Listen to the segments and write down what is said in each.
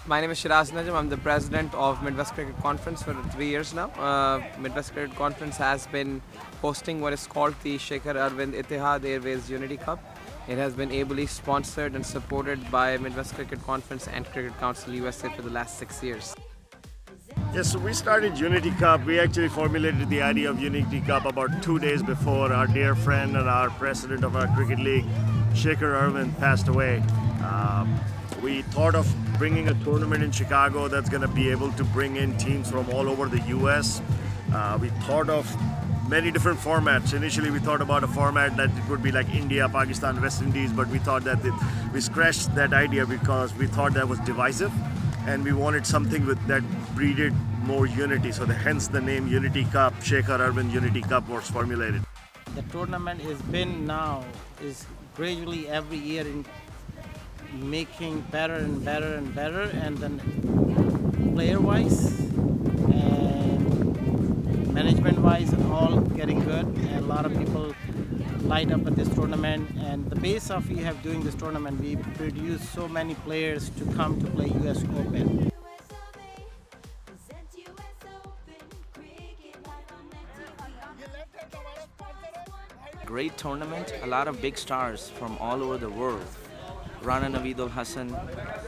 My name is Shiraz Najam. I'm the president of Midwest Cricket Conference for 3 years now. Midwest Cricket Conference has been hosting what is called the Shekhar Arvind Etihad Airways Unity Cup. It has been ably sponsored and supported by Midwest Cricket Conference and Cricket Council USA for the last 6 years. Yes, so we started Unity Cup. We actually formulated the idea of Unity Cup about 2 days before our dear friend and our president of our cricket league, Shekhar Arvind, passed away. We thought of bringing a tournament in Chicago that's going to be able to bring in teams from all over the US. We thought of many different formats. Initially, we thought about a format that it would be like India, Pakistan, West Indies, but we thought that we scratched that idea because we thought that was divisive, and we wanted something that breeded more unity. So hence the name Unity Cup, Shekhar Arvind Unity Cup was formulated. The tournament is gradually every year in making better and better and better, and then player-wise and management-wise, all getting good. And a lot of people light up at this tournament. And the base of we have doing this tournament, we produce so many players to come to play US Open. Great tournament, a lot of big stars from all over the world. Rana Naveed Hassan,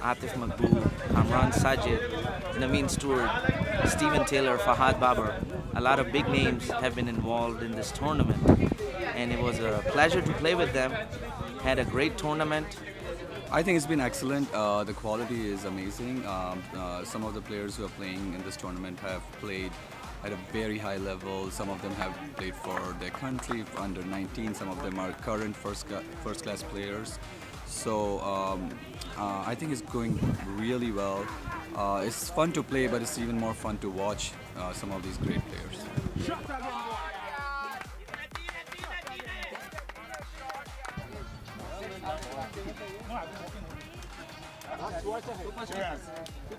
Atif Maqbool, Kamran Sajid, Naveen Stewart, Stephen Taylor, Fahad Babar. A lot of big names have been involved in this tournament, and it was a pleasure to play with them. Had a great tournament. I think it's been excellent. The quality is amazing. Some of the players who are playing in this tournament have played at a very high level. Some of them have played for their country, under 19. Some of them are current first-class players. So I think it's going really well. It's fun to play, but it's even more fun to watch some of these great players.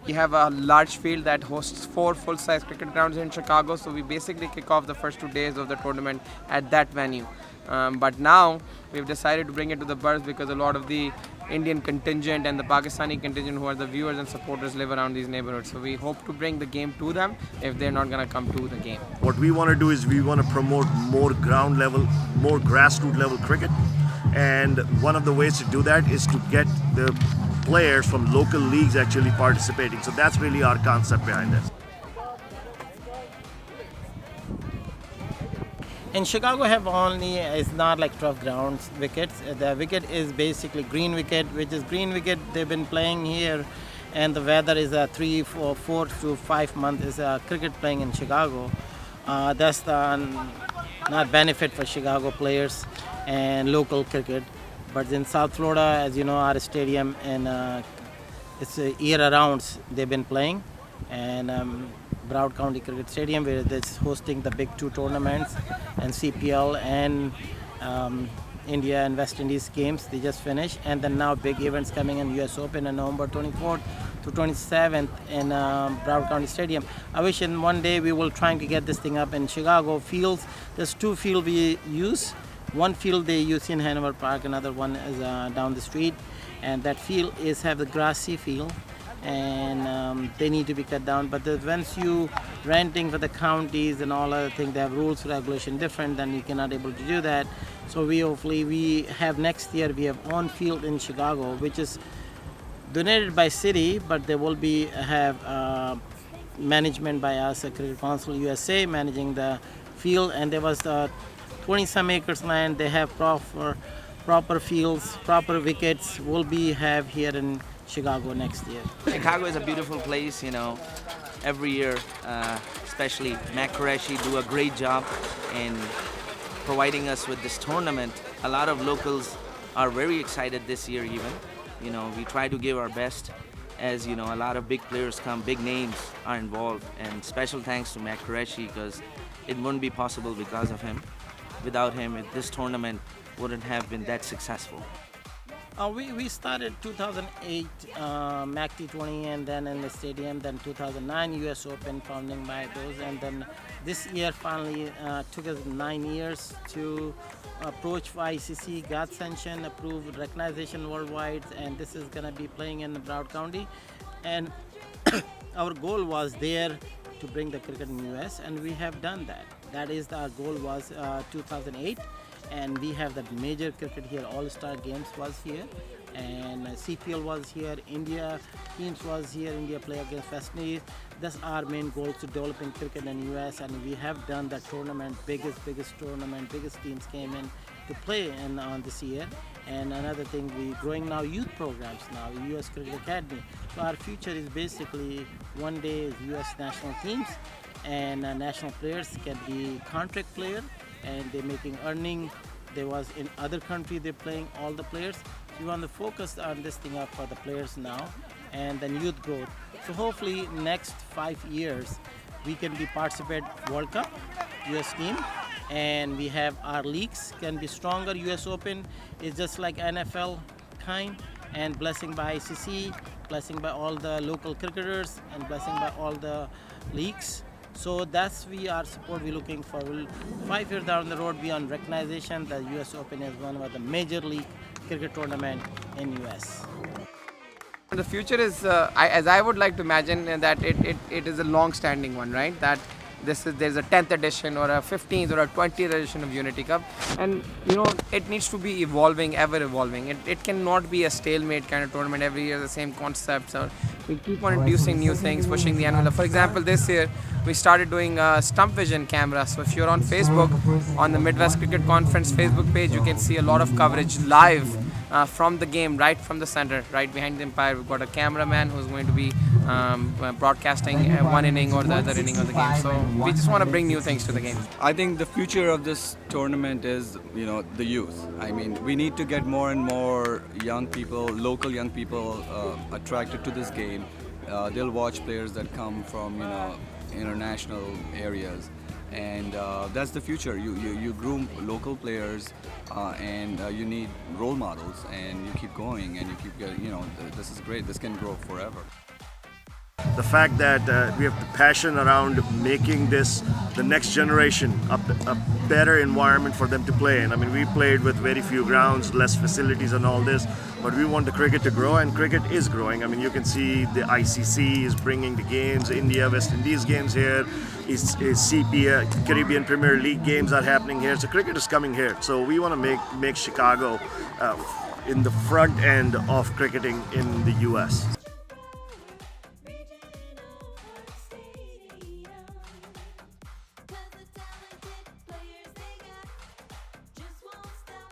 We have a large field that hosts 4 full-size cricket grounds in Chicago, so we basically kick off the first 2 days of the tournament at that venue. But now we've decided to bring it to the Burrs because a lot of the Indian contingent and the Pakistani contingent, who are the viewers and supporters, live around these neighborhoods. So we hope to bring the game to them if they're not going to come to the game. What we want to do is we want to promote more ground level, more grassroots level cricket. And one of the ways to do that is to get the players from local leagues actually participating. So that's really our concept behind this. In Chicago have only, it's not like turf grounds wickets. The wicket is basically green wicket, which is green wicket they've been playing here, and the weather is 4 to 5 months is cricket playing in Chicago. That's the not benefit for Chicago players and local cricket. But in South Florida, as you know, our stadium, and it's year-round they've been playing, and Broward County Cricket Stadium, where it's hosting the big 2 tournaments, and CPL and India and West Indies games. They just finished, and then now big events coming in US Open on November 24th to 27th in Broward County Stadium. I wish in one day we will try to get this thing up in Chicago. Fields, there's 2 fields we use. One field they use in Hanover Park, another one is down the street, and that field have the grassy field, and they need to be cut down. But once you renting for the counties and all other things, they have rules, regulation different, then you cannot able to do that. So we have next year, we have on field in Chicago, which is donated by city, but there will have management by us, Cricket Council USA, managing the field, and there was 20-some acres land. They have proper fields, proper wickets. Will have here in Chicago next year. Chicago is a beautiful place, you know. Every year, especially Mac Qureshi do a great job in providing us with this tournament. A lot of locals are very excited this year even. You know, we try to give our best, as you know, a lot of big players come, big names are involved, and special thanks to Mac Qureshi because it wouldn't be possible because of him. Without him, this tournament wouldn't have been that successful. We started 2008 MAC T20 and then in the stadium, then 2009 US Open founding by those, and then this year finally took us 9 years to approach ICC, got sanction, approved recognition worldwide, and this is going to be playing in Broward County. And our goal was there to bring the cricket in US, and we have done that. That is our goal was 2008. And we have the major cricket here, All-Star Games was here, and CPL was here, India teams was here, India play against West Indies. That's our main goal, to developing cricket in US, and we have done that tournament, biggest tournament, biggest teams came in to play on this year. And another thing, we growing now youth programs now, US Cricket Academy. So our future is basically one day is US national teams, and national players can be contract player, and they're making earning. They was in other country, they're playing all the players. We want to focus on this thing up for the players now, and then youth growth. So hopefully next 5 years we can be participate World Cup, US team, and we have our leagues can be stronger. US Open is just like NFL kind, and blessing by ICC, blessing by all the local cricketers, and blessing by all the leagues. So that's our support we're looking for. 5 years down the road, we on recognition that US Open is one of the major league cricket tournament in US. The future is, as I would like to imagine, that it is a long-standing one, right? That there's a 10th edition or a 15th or a 20th edition of Unity Cup, and it needs to be evolving, ever evolving. It cannot be a stalemate kind of tournament every year, the same concepts. Or we keep on introducing new things, pushing the envelope. For example, this year we started doing stump vision cameras. So if you're on Facebook, on the Midwest Cricket Conference Facebook page, you can see a lot of coverage live from the game, right from the center, right behind the umpire. We've got a cameraman who's going to be broadcasting one inning or the other inning of the game. So we just want to bring new things to the game. I think the future of this tournament is, the youth. I mean, we need to get more and more young people, local young people, attracted to this game. They'll watch players that come from, international areas, and that's the future. You groom local players, and you need role models, and you keep going, and you keep getting. This is great. This can grow forever. The fact that we have the passion around making this the next generation a better environment for them to play in. I mean, we played with very few grounds, less facilities and all this, but we want the cricket to grow, and cricket is growing. I mean, you can see the ICC is bringing the games, India, West Indies games here, is CPL, Caribbean Premier League games are happening here, so cricket is coming here. So we want to make Chicago in the front end of cricketing in the US.